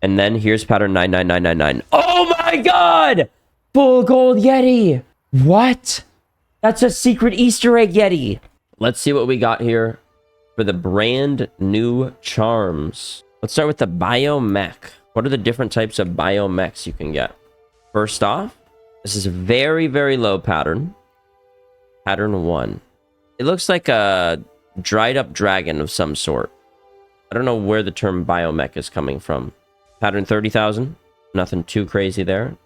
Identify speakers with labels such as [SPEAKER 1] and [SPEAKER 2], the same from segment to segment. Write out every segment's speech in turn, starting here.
[SPEAKER 1] And then here's pattern 99999. Oh my god! Full gold Yeti! What? That's a secret Easter egg Yeti. Let's see what we got here for the brand new charms. Let's start with the Biomech. What are the different types of Biomechs you can get? First off, this is a very, very low pattern. Pattern 1. It looks like a dried up dragon of some sort. I don't know where the term Biomech is coming from. Pattern 30,000. Nothing too crazy there.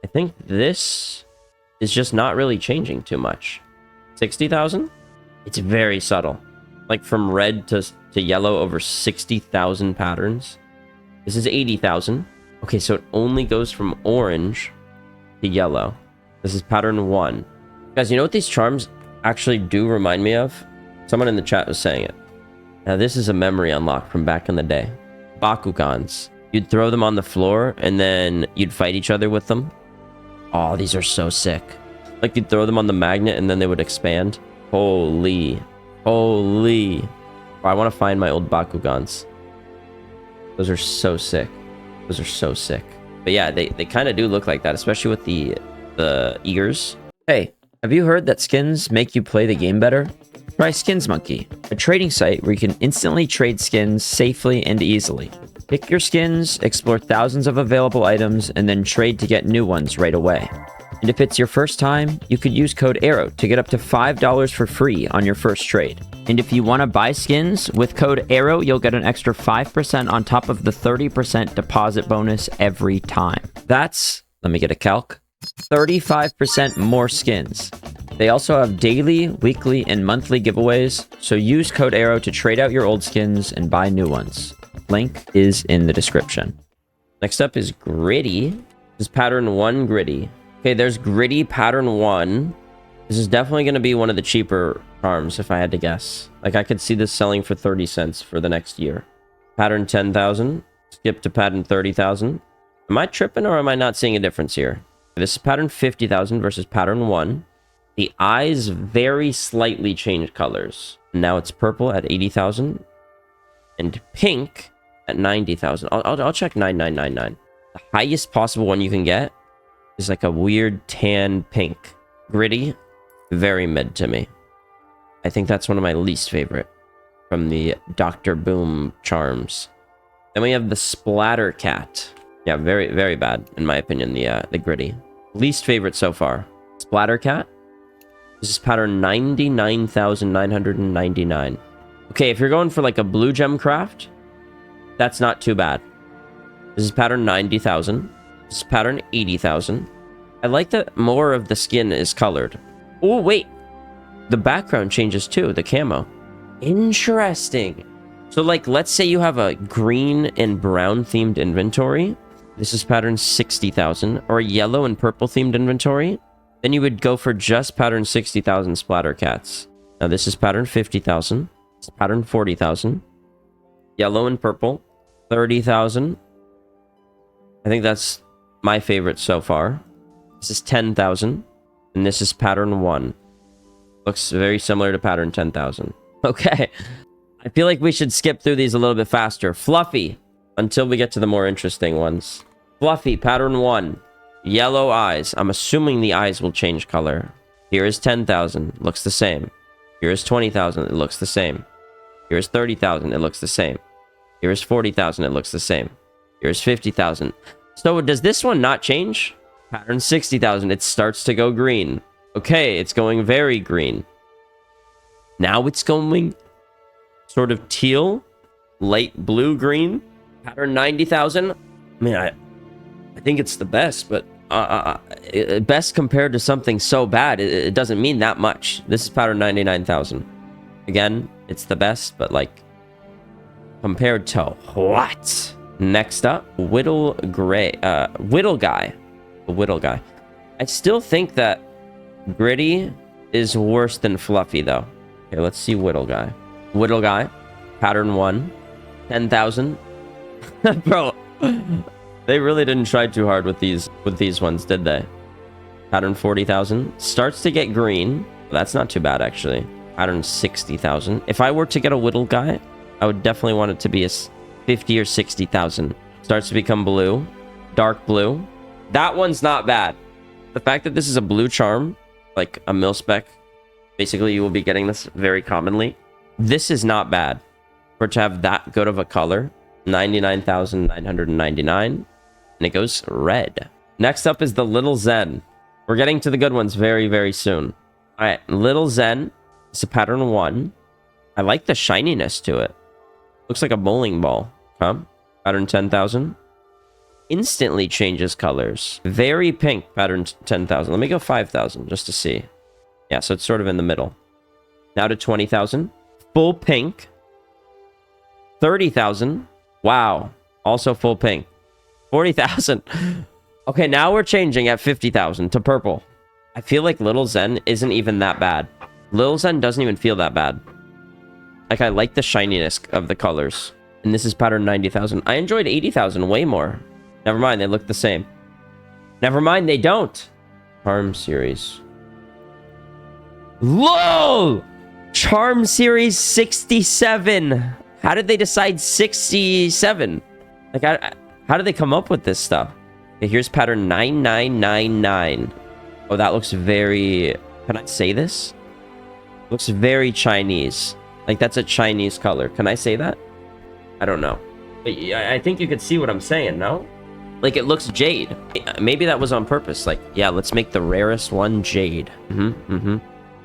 [SPEAKER 1] I think this is just not really changing too much. 60,000? It's very subtle. Like from red to yellow over 60,000 patterns. This is 80,000. Okay, so it only goes from orange to yellow. This is pattern 1. Guys, you know what these charms actually do remind me of? Someone in the chat was saying it. Now, this is a memory unlock from back in the day. Bakugans. You'd throw them on the floor, and then you'd fight each other with them. Oh, these are so sick. Like, you'd throw them on the magnet, and then they would expand. Holy. Holy. Oh, I want to find my old Bakugans. Those are so sick. Those are so sick. But yeah, they kind of do look like that, especially with the ears. Hey, have you heard that skins make you play the game better? Try Skins Monkey, a trading site where you can instantly trade skins safely and easily. Pick your skins, explore thousands of available items, and then trade to get new ones right away. And if it's your first time, you could use code ARROW to get up to $5 for free on your first trade. And if you want to buy skins, with code ARROW, you'll get an extra 5% on top of the 30% deposit bonus every time. That's, let me get a calc, 35% more skins. They also have daily, weekly, and monthly giveaways, so use code ARROW to trade out your old skins and buy new ones. Link is in the description. Next up is Gritty. This is pattern 1 Gritty. Okay, there's Gritty pattern 1. This is definitely going to be one of the cheaper charms, if I had to guess. Like, I could see this selling for 30 cents for the next year. Pattern 10,000. Skip to pattern 30,000. Am I tripping or am I not seeing a difference here? This is pattern 50,000 versus pattern 1. The eyes very slightly change colors. Now it's purple at 80,000 and pink at 90,000. I'll check 9999. The highest possible one you can get is like a weird tan pink. Gritty, very mid to me. I think that's one of my least favorite from the Dr. Boom charms. Then we have the Splatter Cat. Yeah, very, very bad in my opinion, the Gritty. Least favorite so far. Splatter Cat. This is pattern 99,999. Okay, if you're going for like a blue gem craft, that's not too bad. This is pattern 90,000. This is pattern 80,000. I like that more of the skin is colored. Oh, wait. The background changes too, the camo. Interesting. So like, let's say you have a green and brown themed inventory. This is pattern 60,000. Or a yellow and purple themed inventory. Then you would go for just pattern 60,000 Splatter Cats. Now this is pattern 50,000. It's pattern 40,000. Yellow and purple, 30,000. I think that's my favorite so far. This is 10,000. And this is pattern 1. Looks very similar to pattern 10,000. Okay. I feel like we should skip through these a little bit faster. Fluffy, until we get to the more interesting ones. Fluffy, pattern 1. Yellow eyes. I'm assuming the eyes will change color. Here is 10,000. Looks the same. Here is 20,000. It looks the same. Here is 30,000. It looks the same. Here is 40,000. It looks the same. Here is 50,000. So does this one not change? Pattern 60,000. It starts to go green. Okay, it's going very green. Now it's going sort of teal, light blue green. Pattern 90,000. I mean, I think it's the best, but best compared to something so bad, it doesn't mean that much. This is pattern 99,000. Again, it's the best, but like compared to what? Next up, Whittle Guy. The Whittle Guy. I still think that Gritty is worse than Fluffy though. Okay, let's see Whittle Guy. Whittle Guy, pattern 1, 10,000. Bro, they really didn't try too hard with these ones, did they? Pattern 40,000. Starts to get green. That's not too bad, actually. Pattern 60,000. If I were to get a Whittle Guy, I would definitely want it to be a 50 or 60,000. starts to become blue, dark blue. That one's not bad. The fact that this is a blue charm, like a mil-spec, basically you will be getting this very commonly. This is not bad for it to have that good of a color. 99,999, and it goes red. Next up is the Lil Zen. We're getting to the good ones very, very soon. All right, Lil Zen. It's a pattern 1. I like the shininess to it. Looks like a bowling ball. Huh? Pattern 10,000. Instantly changes colors. Very pink, pattern 10,000. Let me go 5,000 just to see. Yeah, so it's sort of in the middle. Now to 20,000. Full pink. 30,000. Wow. Also full pink. 40,000. Okay, now we're changing at 50,000 to purple. I feel like Lil Zen isn't even that bad. Lil Zen doesn't even feel that bad. Like, I like the shininess of the colors. And this is pattern 90,000. I enjoyed 80,000 way more. Never mind, they look the same. Never mind, they don't. Charm series. LOL! Charm series 67. How did they decide 67? Like, how did they come up with this stuff? Okay, here's pattern 9999. Oh, that looks very... Can I say this? Looks very Chinese. Like, that's a Chinese color. Can I say that? I don't know. But I think you could see what I'm saying, no? Like, it looks jade. Maybe that was on purpose. Like, yeah, let's make the rarest one jade.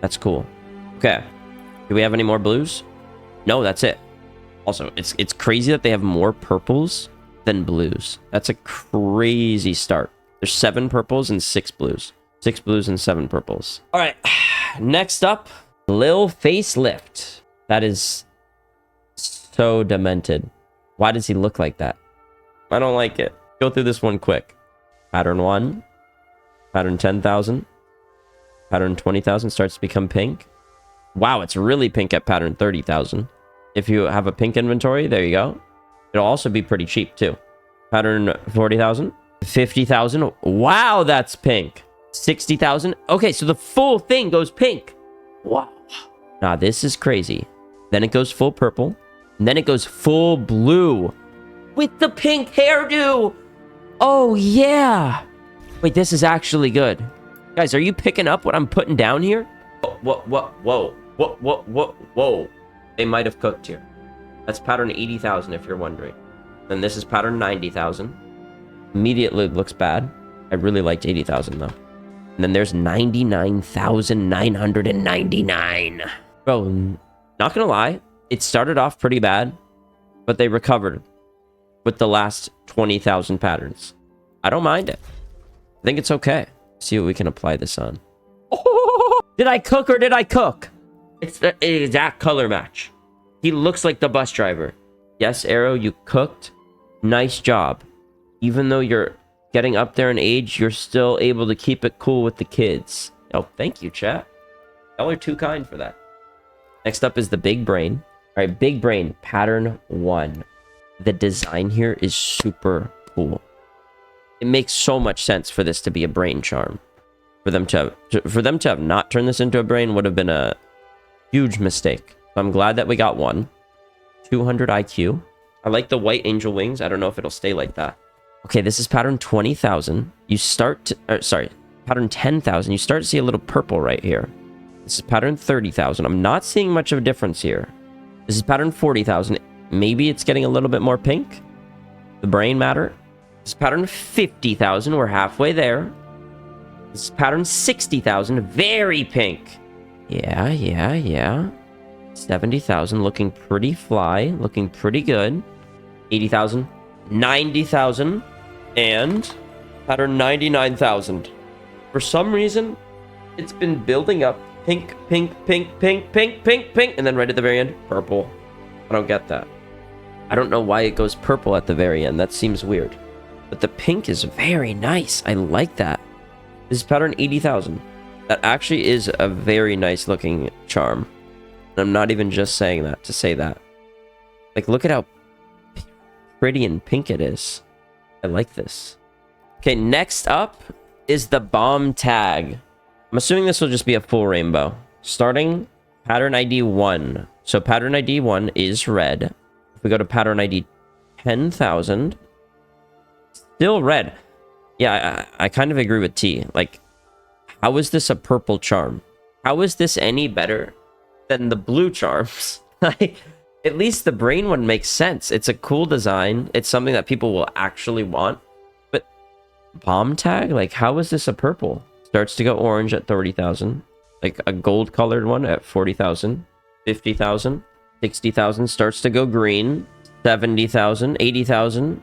[SPEAKER 1] That's cool. Okay. Do we have any more blues? No, that's it. Also, it's crazy that they have more purples than blues. That's a crazy start. There's 7 purples and 6 blues. 6 blues and 7 purples. All right. Next up, Lil Facelift. That is so demented. Why does he look like that? I don't like it. Go through this one quick. Pattern 1. Pattern 10,000. Pattern 20,000 starts to become pink. Wow, it's really pink at pattern 30,000. If you have a pink inventory, there you go. It'll also be pretty cheap too. Pattern 40,000. 50,000. Wow, that's pink. 60,000. Okay, so the full thing goes pink. Wow. Nah, this is crazy. Then it goes full purple. And then it goes full blue. With the pink hairdo. Oh, yeah. Wait, this is actually good. Guys, are you picking up what I'm putting down here? Whoa. They might have cooked here. That's pattern 80,000 if you're wondering. Then this is pattern 90,000. Immediately looks bad. I really liked 80,000 though. And then there's 99,999. Bro, not gonna lie. It started off pretty bad, but they recovered with the last 20,000 patterns. I don't mind it. I think it's okay. See what we can apply this on. Oh, did I cook or did I cook? It's the exact color match. He looks like the bus driver. Yes, Arrow, you cooked. Nice job. Even though you're getting up there in age, you're still able to keep it cool with the kids. Oh, thank you, chat. Y'all are too kind for that. Next up is the big brain. All right, big brain, pattern 1. The design here is super cool. It makes so much sense for this to be a brain charm. For them to have not turned this into a brain would have been a huge mistake. So I'm glad that we got one. 200 IQ. I like the white angel wings. I don't know if it'll stay like that. Okay, this is pattern 20,000. You start to, pattern 10,000. You start to see a little purple right here. This is pattern 30,000. I'm not seeing much of a difference here. This is pattern 40,000. Maybe it's getting a little bit more pink. The brain matter. This is pattern 50,000. We're halfway there. This is pattern 60,000. Very pink. Yeah. 70,000. Looking pretty fly. Looking pretty good. 80,000. 90,000. And pattern 99,000. For some reason, it's been building up. Pink. And then right at the very end, purple. I don't get that. I don't know why it goes purple at the very end. That seems weird. But the pink is very nice. I like that. This is pattern 80,000. That actually is a very nice looking charm. And I'm not even just saying that to say that. Like, look at how pretty and pink it is. I like this. Okay, next up is the bomb tag. I'm assuming this will just be a full rainbow. Starting pattern ID 1. So pattern ID 1 is red. If we go to pattern ID 10,000, Still red. Yeah, I kind of agree with T. Like, how is this a purple charm? How is this any better than the blue charms? Like, at least the brain one makes sense. It's a cool design. It's something that people will actually want. But bomb tag? Like, how is this a purple? Starts to go orange at 30,000. Like, a gold colored one at 40,000. 50,000. 60,000. Starts to go green. 70,000. 80,000.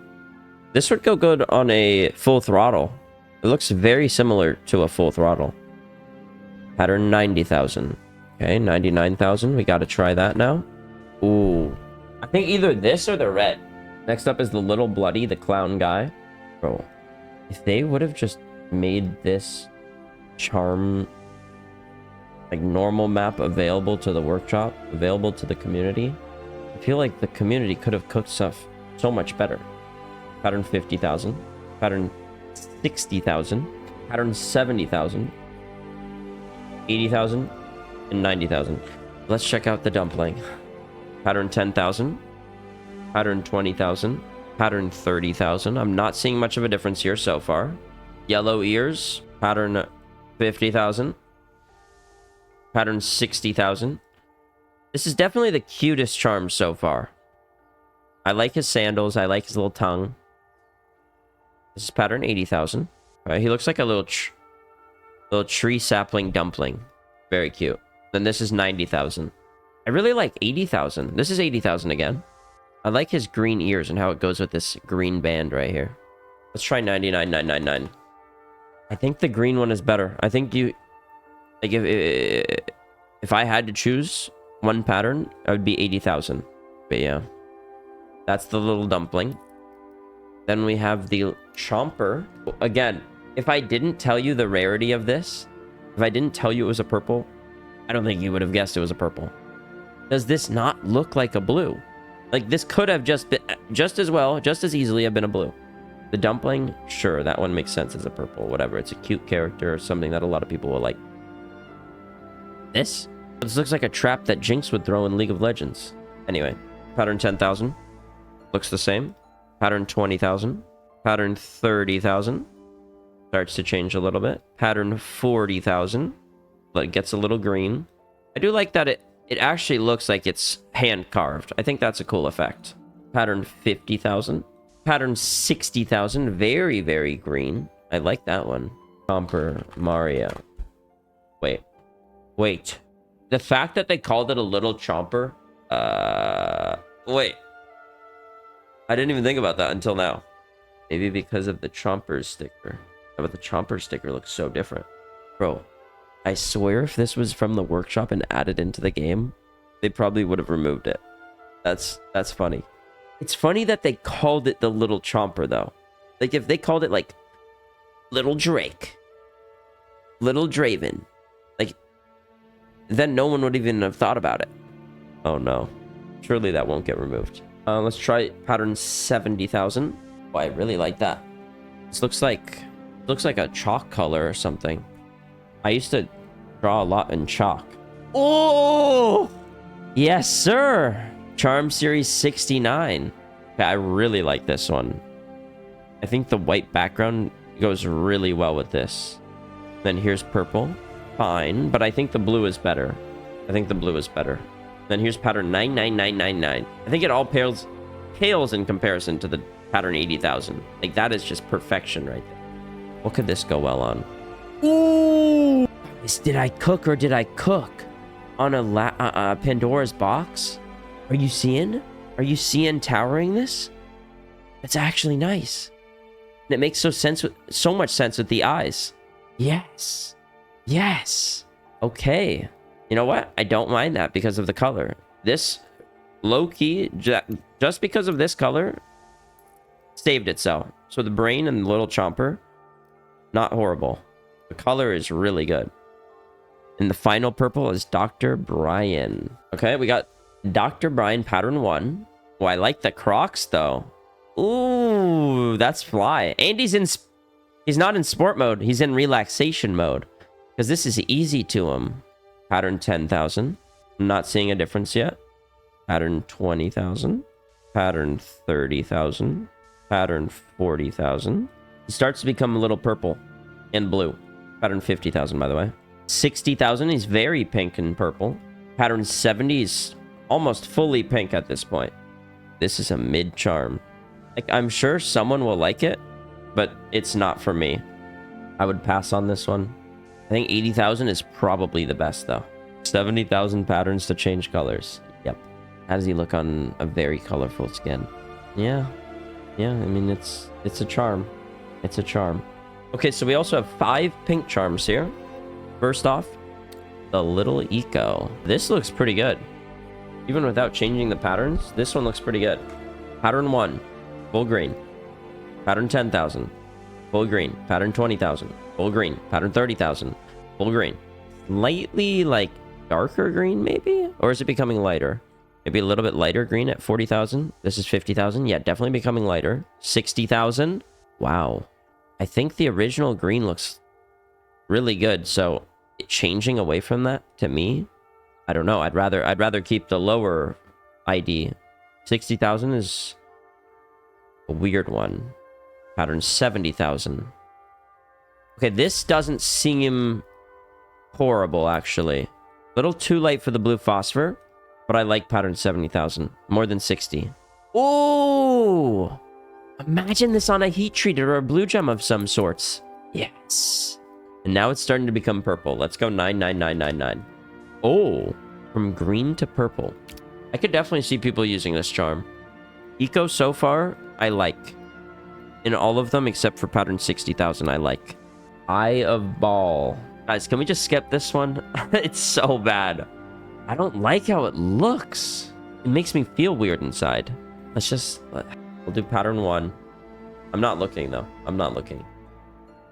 [SPEAKER 1] This would go good on a full throttle. It looks very similar to a full throttle. Pattern 90,000. Okay, 99,000. We got to try that now. Ooh. I think either this or the red. Next up is the Lil Bloody, the clown guy. Bro, if they would have just made this charm, like, normal map available to the workshop, available to the community, I feel like the community could have cooked stuff so much better. Pattern 50,000. Pattern 60,000. Pattern 70,000. 80,000. And 90,000. Let's check out the dumpling. Pattern 10,000. Pattern 20,000. Pattern 30,000. I'm not seeing much of a difference here so far. Yellow ears. Pattern 50,000. Pattern 60,000. This is definitely the cutest charm so far. I like his sandals. I like his little tongue. This is pattern 80,000. He looks like a little tree sapling dumpling. Very cute. Then this is 90,000. I really like 80,000. This is 80,000 again. I like his green ears and how it goes with this green band right here. Let's try 99,999. I think the green one is better. I think you... Like, if I had to choose one pattern, it would be 80,000. But yeah. That's the little dumpling. Then we have the Chomper. Again, if I didn't tell you the rarity of this, if I didn't tell you it was a purple, I don't think you would have guessed it was a purple. Does this not look like a blue? Like, this could have just been, just as well, just as easily have been a blue. The dumpling, sure, that one makes sense as a purple, whatever. It's a cute character or something that a lot of people will like. This looks like a trap that Jinx would throw in League of Legends. Anyway, pattern 10,000. Looks the same. Pattern 20,000. Pattern 30,000. Starts to change a little bit. Pattern 40,000. But it gets a little green. I do like that it actually looks like it's hand carved. I think that's a cool effect. Pattern 50,000. Pattern 60,000. Very, very green. I like that one. Chomper Mario. Wait. The fact that they called it a little Chomper. Wait. I didn't even think about that until now. Maybe because of the Chomper sticker. But the Chomper sticker looks so different. Bro, I swear if this was from the workshop and added into the game, they probably would have removed it. That's funny. It's funny that they called it the little Chomper, though. Like, if they called it, like, Little Drake, Little Draven, like, then no one would even have thought about it. Oh, no. Surely that won't get removed. Let's try pattern 70,000. Oh, I really like that. This looks like a chalk color or something. I used to draw a lot in chalk. Oh! Yes, sir! Charm Series 69. Okay, I really like this one. I think the white background goes really well with this. Then here's purple. Fine, but I think the blue is better. Then here's pattern 99999. I think it all pales in comparison to the pattern 80,000. Like, that is just perfection right there. What could this go well on? Ooh! Did I cook or did I cook on a Pandora's box? Are you seeing? Are you seeing towering this? It's actually nice. And it makes so much sense with the eyes. Yes. Okay. You know what? I don't mind that because of the color. This, low-key, just because of this color, saved itself. So the brain and the little Chomper, not horrible. The color is really good. And the final purple is Dr. Brian. Okay, we got Dr. Brian pattern 1. Oh, I like the Crocs, though. Ooh, that's fly. And he's not in sport mode. He's in relaxation mode. Because this is easy to him. Pattern 10,000. I'm not seeing a difference yet. Pattern 20,000. Pattern 30,000. Pattern 40,000. He starts to become a little purple and blue. Pattern 50,000, by the way. 60,000. He's very pink and purple. Pattern 70 is almost fully pink at this point. This is a mid charm. Like, I'm sure someone will like it, but it's not for me. I would pass on this one. I think 80,000 is probably the best, though. 70,000 patterns to change colors. Yep. How does he look on a very colorful skin? Yeah. Yeah, I mean, it's a charm. It's a charm. Okay, so we also have 5 pink charms here. First off, the Lil Eco. This looks pretty good. Even without changing the patterns, this one looks pretty good. Pattern 1, full green. Pattern 10,000, full green. Pattern 20,000, full green. Pattern 30,000, full green. Slightly, like, darker green, maybe? Or is it becoming lighter? Maybe a little bit lighter green at 40,000. This is 50,000. Yeah, definitely becoming lighter. 60,000. Wow. I think the original green looks really good. So changing away from that, to me, I don't know. I'd rather keep the lower ID. 60,000 is a weird one. Pattern 70,000. Okay, this doesn't seem horrible, actually. A little too light for the blue phosphor, but I like pattern 70,000 more than 60. Oh, imagine this on a heat treated or a blue gem of some sorts. Yes. And now it's starting to become purple. Let's go 99999. Oh, from green to purple. I could definitely see people using this charm. Eco so far, I like. In all of them except for pattern 60,000, I like. Eye of Ball. Guys, can we just skip this one? It's so bad. I don't like how it looks. It makes me feel weird inside. We'll do pattern 1. I'm not looking, though. I'm not looking.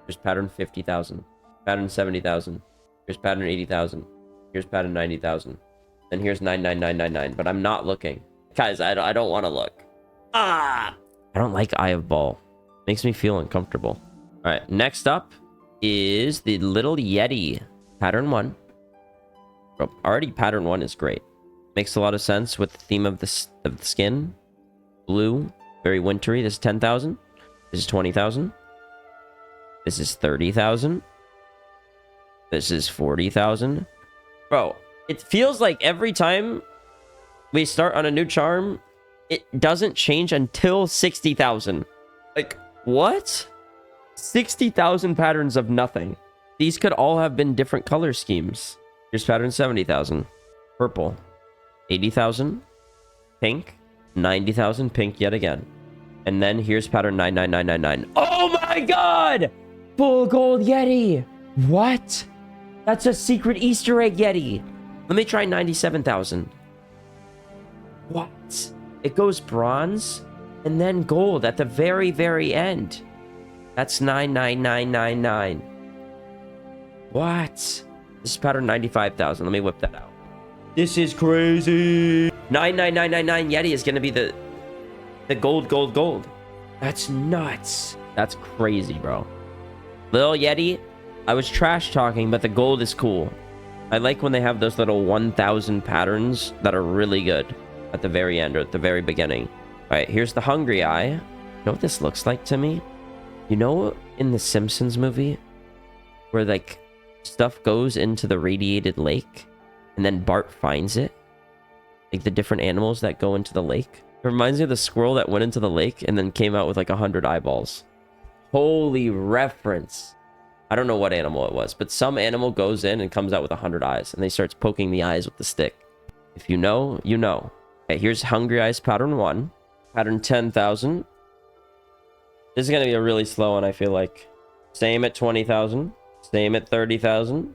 [SPEAKER 1] Here's pattern 50,000. Pattern 70,000. Here's pattern 80,000. Here's pattern 90,000. Then here's 99999. But I'm not looking. Guys, I don't want to look. Ah! I don't like Eye of Ball. Makes me feel uncomfortable. All right, next up is the Lil Yeti. Pattern 1. Bro, already pattern 1 is great. Makes a lot of sense with the theme of the skin. Blue, very wintry. This is 10,000. This is 20,000. This is 30,000. This is 40,000. Bro, it feels like every time we start on a new charm, it doesn't change until 60,000. Like, what? 60,000 patterns of nothing. These could all have been different color schemes. Here's pattern 70,000. Purple. 80,000. Pink. 90,000. Pink yet again. And then here's pattern 99999. Oh my god! Full gold Yeti. What? That's a secret Easter egg Yeti. Let me try 97,000. What? It goes bronze and then gold at the very, very end. That's 99999. What? This is pattern 95,000. Let me whip that out. This is crazy. 99999 Yeti is going to be the gold. That's nuts. That's crazy, bro. Lil Yeti, I was trash talking, but the gold is cool. I like when they have those little 1,000 patterns that are really good at the very end or at the very beginning. All right, here's the hungry eye. You know what this looks like to me? You know, in the Simpsons movie where like stuff goes into the radiated lake and then Bart finds it? Like the different animals that go into the lake. It reminds me of the squirrel that went into the lake and then came out with like 100 eyeballs. Holy reference. I don't know what animal it was, but some animal goes in and comes out with 100 eyes and they starts poking the eyes with the stick. If you know, you know. Okay, here's Hungry Eyes pattern 1. Pattern 10,000. This is going to be a really slow one, I feel like. Same at 20,000. Same at 30,000.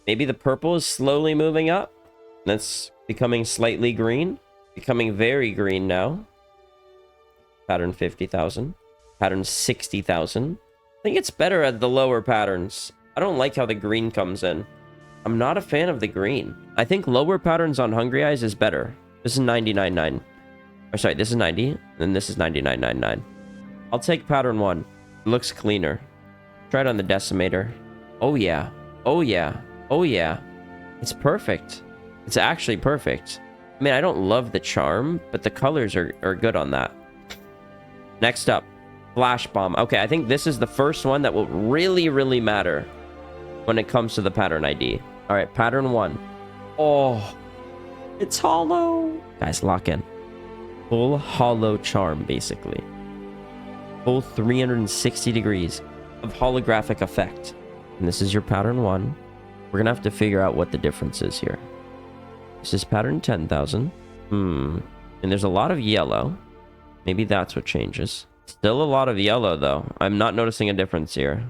[SPEAKER 1] Maybe the purple is slowly moving up. That's becoming slightly green. Becoming very green now. Pattern 50,000. Pattern 60,000. I think it's better at the lower patterns. I don't like how the green comes in. I'm not a fan of the green. I think lower patterns on Hungry Eyes is better. This is 99.9. Or sorry, this is 90. And this is 99.99. I'll take pattern 1. It looks cleaner. Try it on the decimator. Oh yeah. Oh yeah. Oh yeah. It's perfect. It's actually perfect. I mean, I don't love the charm, but the colors are good on that. Next up, Flash Bomb. Okay, I think this is the first one that will really, really matter when it comes to the pattern ID. All right, pattern 1. Oh, it's hollow. Guys, lock in. Full hollow charm, basically. Full 360 degrees of holographic effect. And this is your pattern 1. We're going to have to figure out what the difference is here. This is pattern 10,000. And there's a lot of yellow. Maybe that's what changes. Still a lot of yellow, though. I'm not noticing a difference here.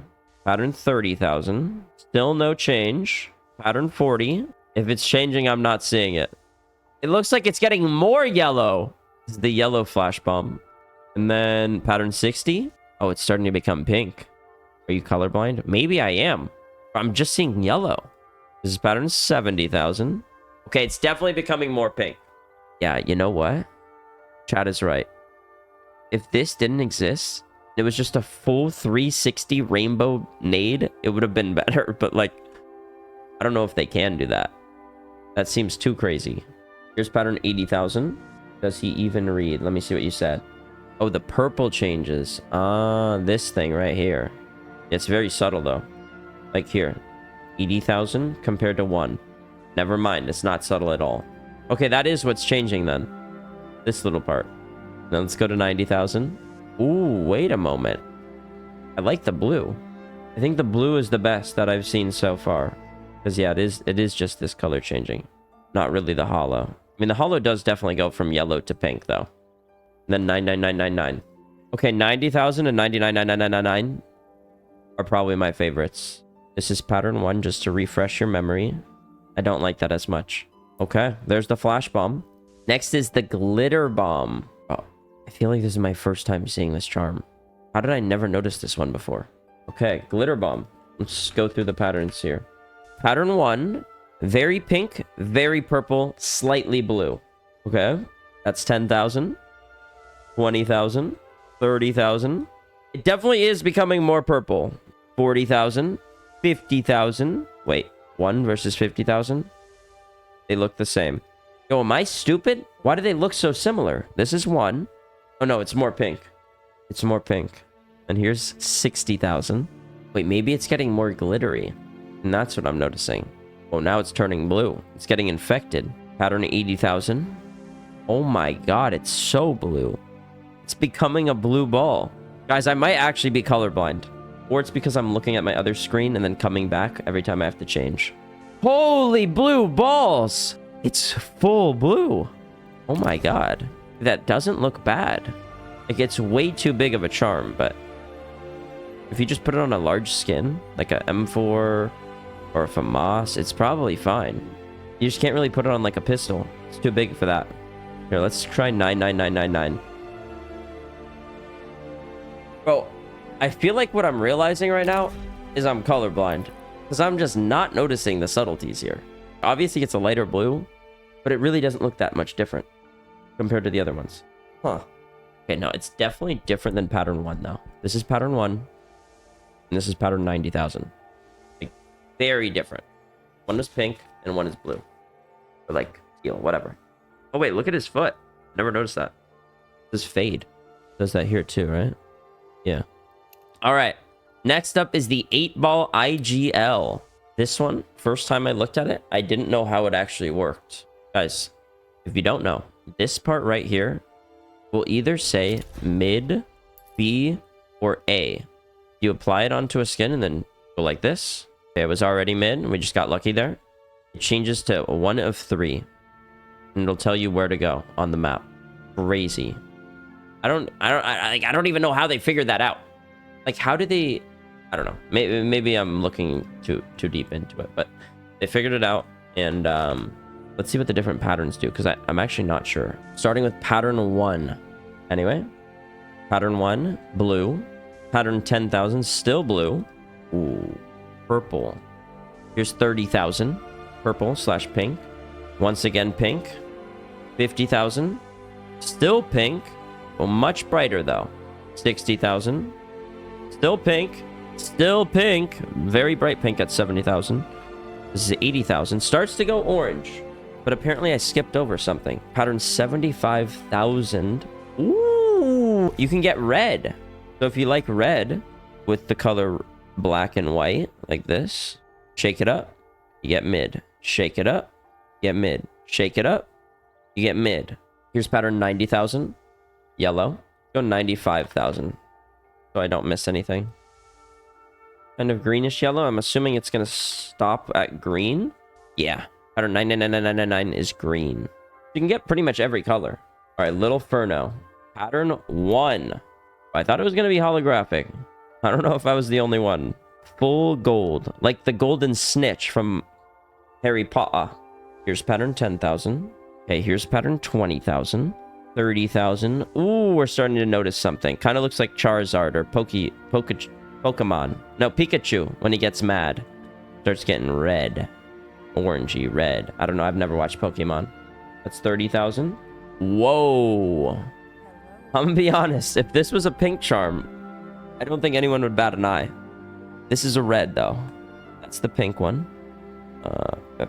[SPEAKER 1] Pattern 30,000. Still no change. Pattern 40. If it's changing, I'm not seeing it. It looks like it's getting more yellow. This is the yellow flash bomb. And then pattern 60. Oh, it's starting to become pink. Are you colorblind? Maybe I am. I'm just seeing yellow. This is pattern 70,000. Okay, it's definitely becoming more pink. Yeah, you know what? Chat is right. If this didn't exist, it was just a full 360 rainbow nade, it would have been better. But, like, I don't know if they can do that. That seems too crazy. Here's pattern 80,000. Does he even read? Let me see what you said. Oh, the purple changes. This thing right here. It's very subtle, though. Like here. 80,000 compared to 1. Never mind. It's not subtle at all. Okay, that is what's changing then. This little part. Now let's go to 90,000. Ooh, wait a moment. I like the blue. I think the blue is the best that I've seen so far. Because, yeah, it is just this color changing. Not really the hollow. I mean, the hollow does definitely go from yellow to pink, though. And then 99999. Okay, 90,000 and 99,999 are probably my favorites. This is pattern 1, just to refresh your memory. I don't like that as much. Okay, there's the flash bomb. Next is the glitter bomb. Oh, I feel like this is my first time seeing this charm. How did I never notice this one before? Okay, glitter bomb. Let's go through the patterns here. Pattern 1, very pink, very purple, slightly blue. Okay, that's 10,000, 20,000, 30,000. It definitely is becoming more purple. 40,000, 50,000. Wait, 1 versus 50,000? They look the same. Yo, am I stupid? Why do they look so similar? This is 1. Oh, no, it's more pink. It's more pink. And here's 60,000. Wait, maybe it's getting more glittery. And that's what I'm noticing. Oh, now it's turning blue. It's getting infected. Pattern 80,000. Oh my god, it's so blue. It's becoming a blue ball. Guys, I might actually be colorblind. Or it's because I'm looking at my other screen and then coming back every time I have to change. Holy blue balls! It's full blue. Oh my god. That doesn't look bad. Like, it's way too big of a charm, but if you just put it on a large skin, like a M4 or a FAMAS, it's probably fine. You just can't really put it on like a pistol. It's too big for that. Here, let's try 99999. Bro, I feel like what I'm realizing right now is I'm colorblind. Because I'm just not noticing the subtleties here. Obviously, it's a lighter blue, but it really doesn't look that much different compared to the other ones. Huh. Okay, no, it's definitely different than pattern 1, though. This is pattern 1, and this is pattern 90,000. Like, very different. One is pink, and one is blue. Or, like, teal, whatever. Oh, wait, look at his foot. Never noticed that. This fade. Does that here, too, right? Yeah. All right. Next up is the 8-Ball IGL. This one, first time I looked at it, I didn't know how it actually worked. Guys, if you don't know, this part right here will either say mid, B, or A. You apply it onto a skin and then go like this. Okay, it was already mid, and we just got lucky there. It changes to 1 of 3. And it'll tell you where to go on the map. Crazy. I don't even know how they figured that out. Like, how did they... I don't know. Maybe I'm looking too deep into it, but they figured it out. And let's see what the different patterns do, because I'm actually not sure. Starting with pattern 1. Anyway, pattern 1, blue. Pattern 10,000, still blue. Ooh, purple. Here's 30,000, purple / pink. Once again, pink. 50,000, still pink. Well, much brighter though. 60,000, still pink. Still pink. Very bright pink at 70,000. This is 80,000. Starts to go orange. But apparently I skipped over something. Pattern 75,000. Ooh. You can get red. So if you like red with the color black and white, like this, shake it up, you get mid. Shake it up, get mid. Shake it up, you get mid. Here's pattern 90,000. Yellow. Go 95,000. So I don't miss anything. Kind of greenish yellow. I'm assuming it's going to stop at green. Yeah. Pattern 99999 is green. You can get pretty much every color. All right, Lil Ferno. Pattern 1. I thought it was going to be holographic. I don't know if I was the only one. Full gold. Like the golden snitch from Harry Potter. Here's pattern 10,000. Okay, here's pattern 20,000. 30,000. Ooh, we're starting to notice something. Kind of looks like Charizard or Pokemon. No, Pikachu when he gets mad. Starts getting red. Orangey red. I don't know. I've never watched Pokemon. That's 30,000. Whoa. I'm gonna be honest. If this was a pink charm, I don't think anyone would bat an eye. This is a red, though. That's the pink one.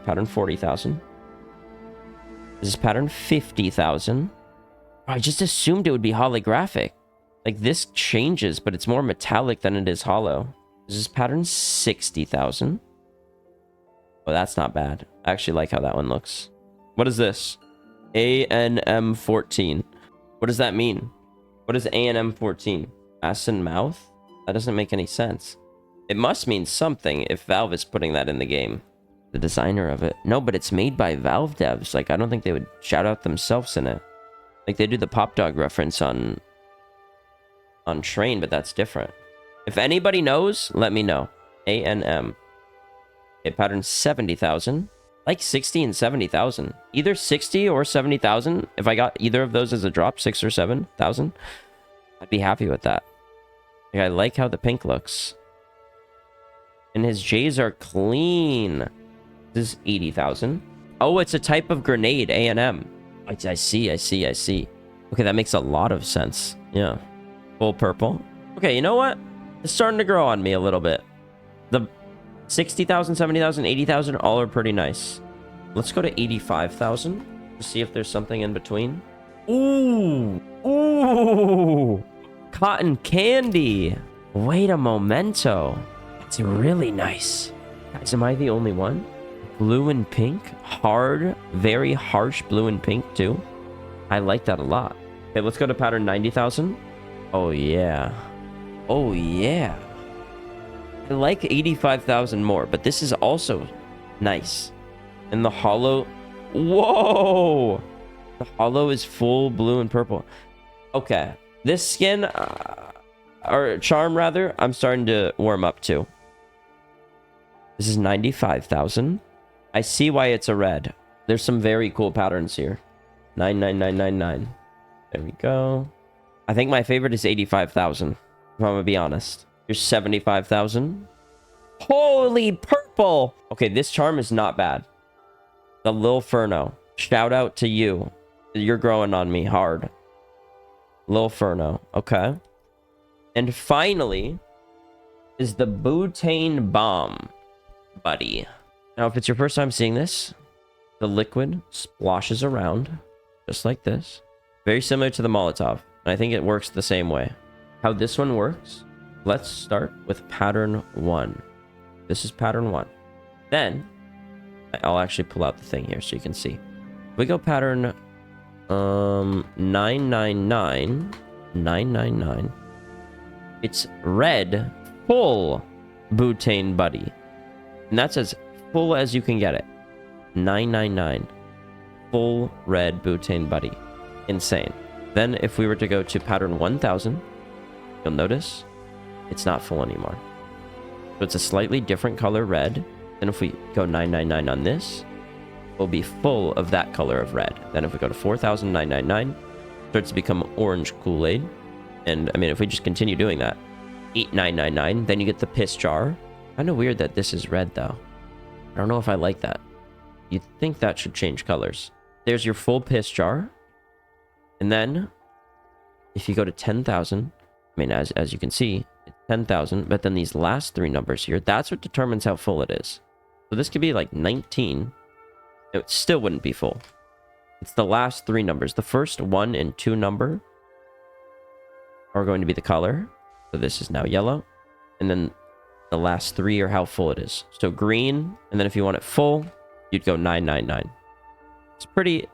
[SPEAKER 1] Pattern 40,000. This is pattern 50,000. I just assumed it would be holographic. Like, this changes, but it's more metallic than it is hollow. This is pattern 60,000. Oh, that's not bad. I actually like how that one looks. What is this? ANM14. What does that mean? What is ANM14? Ass and mouth? That doesn't make any sense. It must mean something if Valve is putting that in the game. The designer of it. No, but it's made by Valve devs. Like, I don't think they would shout out themselves in it. Like, they do the Pop Dog reference on Train, but that's different. If anybody knows, let me know. ANM. Okay, pattern 70,000. Like 60 and 70,000. Either 60 or 70,000. If I got either of those as a drop, 6 or 7,000, I'd be happy with that. Like, I like how the pink looks. And his J's are clean. This is 80,000. Oh, it's a type of grenade, A&M. I see. Okay, that makes a lot of sense. Yeah. Full purple. Okay, you know what? It's starting to grow on me a little bit. The 60,000, 70,000, 80,000, all are pretty nice. Let's go to 85,000 to see if there's something in between. Ooh. Ooh. Cotton candy. Wait a momento. That's really nice. Guys, am I the only one? Blue and pink. Hard, very harsh blue and pink, too. I like that a lot. Okay, let's go to pattern 90,000. Oh, yeah. Oh, yeah. I like 85,000 more, but this is also nice. And the hollow... Whoa! The hollow is full blue and purple. Okay. This skin, or charm, rather, I'm starting to warm up to. This is 95,000. I see why it's a red. There's some very cool patterns here. 99999. There we go. I think my favorite is 85,000. If I'm gonna be honest. Here's 75,000. Holy purple! Okay, this charm is not bad. The Lil Ferno. Shout out to you. You're growing on me hard. Lil Ferno. Okay. And finally is the Butane Buddy. Now, if it's your first time seeing this, the liquid splashes around just like this. Very similar to the Molotov. And I think it works the same way. How this one works, let's start with pattern 1. This is pattern 1. Then, I'll actually pull out the thing here so you can see. We go pattern 999. It's red, full Butane Buddy. And that's as full as you can get it. 999. Full red Butane Buddy. Insane. Then if we were to go to pattern 1000, you'll notice it's not full anymore. So it's a slightly different color red. Then if we go 999 on this, we'll be full of that color of red. Then if we go to 4,999, it starts to become orange Kool-Aid. And I mean, if we just continue doing that, 8,999, then you get the piss jar. Kind of weird that this is red though. I don't know if I like that. You'd think that should change colors. There's your full piss jar. And then if you go to 10,000, I mean, as you can see, it's 10,000, but then these last 3 numbers here, that's what determines how full it is. So this could be like 19. It still wouldn't be full. It's the last 3 numbers. The first 1 and 2 number are going to be the color. So this is now yellow. And then the last 3 are how full it is. So green, and then if you want it full, you'd go 999. It's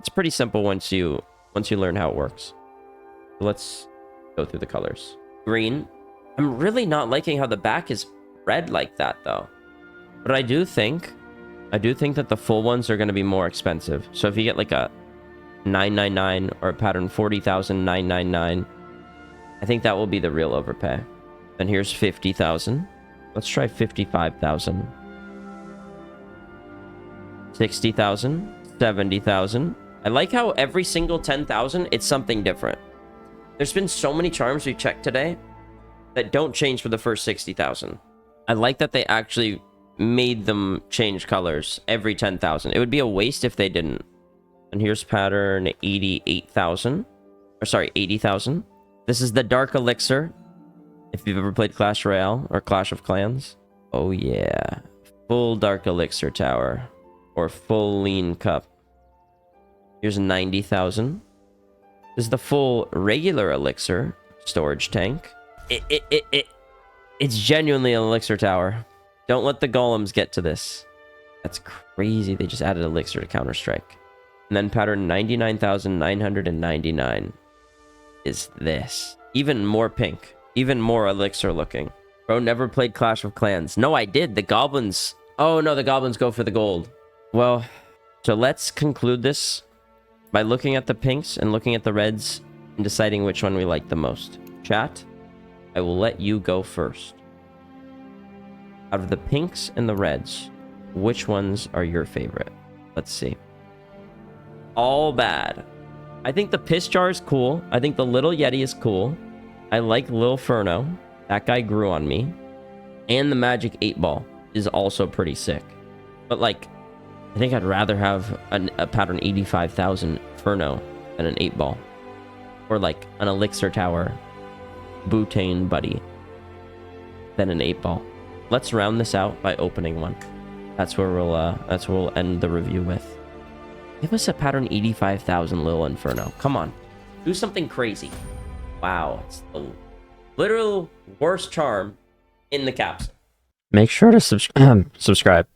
[SPEAKER 1] pretty simple once you learn how it works. So let's go through the colors. Green. I'm really not liking how the back is red like that though. But I do think that the full ones are going to be more expensive. So if you get like a 999 or a pattern 40,999, I think that will be the real overpay. Then here's 50,000. Let's try 55,000. 60,000. 70,000. I like how every single 10,000, it's something different. There's been so many charms we checked today that don't change for the first 60,000. I like that they actually made them change colors every 10,000. It would be a waste if they didn't. And here's pattern 88,000. Or sorry, 80,000. This is the Dark Elixir. If you've ever played Clash Royale or Clash of Clans. Oh yeah. Full Dark Elixir tower. Or full lean cup. Here's 90,000. This is the full regular elixir storage tank. It's genuinely an elixir tower. Don't let the golems get to this. That's crazy. They just added elixir to Counter-Strike. And then pattern 99,999 is this. Even more pink. Even more elixir looking. Bro never played Clash of Clans. No, I did. The goblins... Oh, no, the goblins go for the gold. Well, so let's conclude this by looking at the pinks and looking at the reds and deciding which one we like the most. Chat, I will let you go first. Out of the pinks and the reds, which ones are your favorite? Let's see. All bad. I think the Piss Jar is cool. I think the Little Yeti is cool. I like Lil Ferno. That guy grew on me. And the Magic 8 Ball is also pretty sick. But like, I think I'd rather have a pattern 85,000 Ferno than an 8 Ball. Or like an Elixir Tower Butane Buddy than an 8 Ball. Let's round this out by opening one. That's where we'll end the review with. Give us a pattern 85,000 Lil Inferno. Come on. Do something crazy. Wow. It's the literal worst charm in the capsule. Make sure to subscribe.